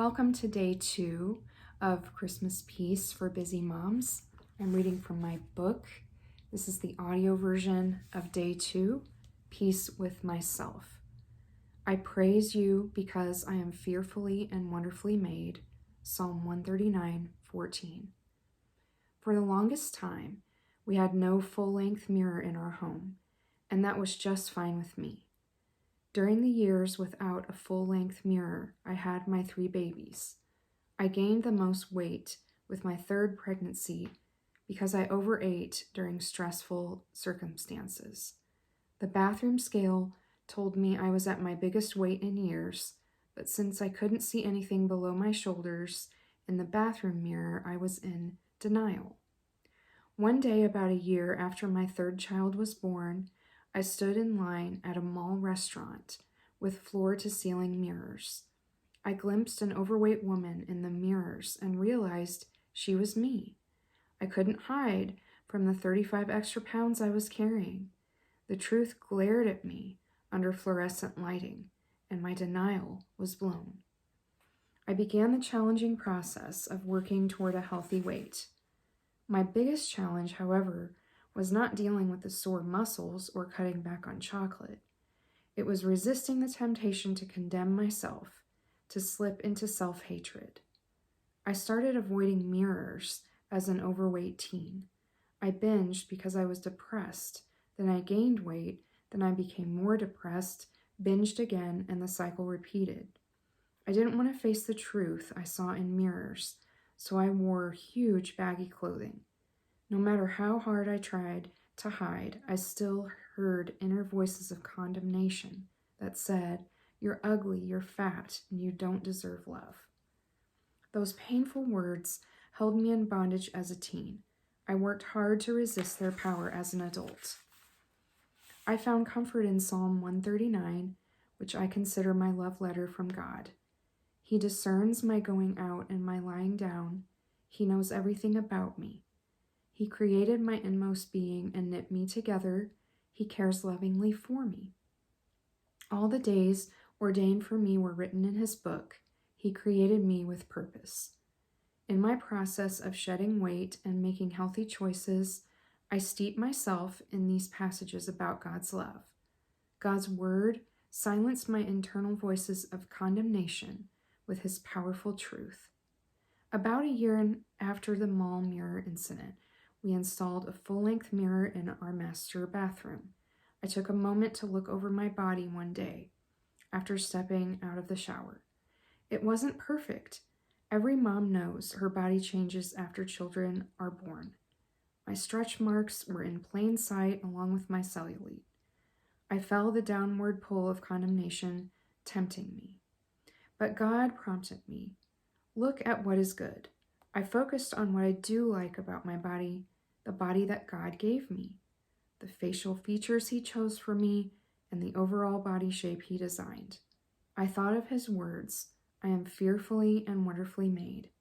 Welcome to day 2 of Christmas Peace for Busy Moms. I'm reading from my book. This is the audio version of day 2, Peace with Myself. I praise you because I am fearfully and wonderfully made. Psalm 139:14. For the longest time, we had no full-length mirror in our home, and that was just fine with me. During the years without a full-length mirror, I had my 3 babies. I gained the most weight with my 3rd pregnancy because I overate during stressful circumstances. The bathroom scale told me I was at my biggest weight in years, but since I couldn't see anything below my shoulders in the bathroom mirror, I was in denial. One day, about a year after my 3rd child was born, I stood in line at a mall restaurant with floor-to-ceiling mirrors. I glimpsed an overweight woman in the mirrors and realized she was me. I couldn't hide from the 35 extra pounds I was carrying. The truth glared at me under fluorescent lighting, and my denial was blown. I began the challenging process of working toward a healthy weight. My biggest challenge, however, was not dealing with the sore muscles or cutting back on chocolate. It was resisting the temptation to condemn myself, to slip into self-hatred. I started avoiding mirrors as an overweight teen. I binged because I was depressed. Then I gained weight. Then I became more depressed, binged again, and the cycle repeated. I didn't want to face the truth I saw in mirrors, so I wore huge baggy clothing. No matter how hard I tried to hide, I still heard inner voices of condemnation that said, "You're ugly, you're fat, and you don't deserve love." Those painful words held me in bondage as a teen. I worked hard to resist their power as an adult. I found comfort in Psalm 139, which I consider my love letter from God. He discerns my going out and my lying down. He knows everything about me. He created my inmost being and knit me together. He cares lovingly for me. All the days ordained for me were written in his book. He created me with purpose. In my process of shedding weight and making healthy choices, I steep myself in these passages about God's love. God's word silenced my internal voices of condemnation with his powerful truth. About a year after the mall mirror incident, we installed a full-length mirror in our master bathroom. I took a moment to look over my body one day after stepping out of the shower. It wasn't perfect. Every mom knows her body changes after children are born. My stretch marks were in plain sight along with my cellulite. I felt the downward pull of condemnation tempting me. But God prompted me, look at what is good. I focused on what I do like about my body, the body that God gave me, the facial features he chose for me, and the overall body shape he designed. I thought of his words, I am fearfully and wonderfully made.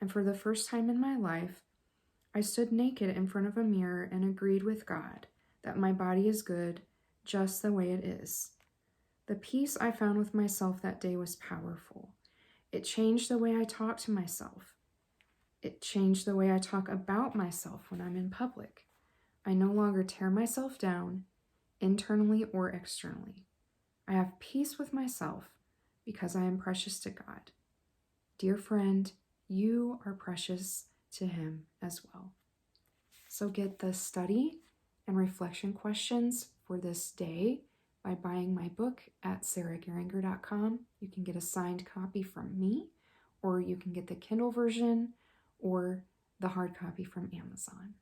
And for the first time in my life, I stood naked in front of a mirror and agreed with God that my body is good just the way it is. The peace I found with myself that day was powerful. It changed the way I talk to myself. It changed the way I talk about myself when I'm in public. I no longer tear myself down, internally or externally. I have peace with myself because I am precious to God. Dear friend, you are precious to him as well. So get the study and reflection questions for this day by buying my book at sarahgeringer.com. You can get a signed copy from me, or you can get the Kindle version or the hard copy from Amazon.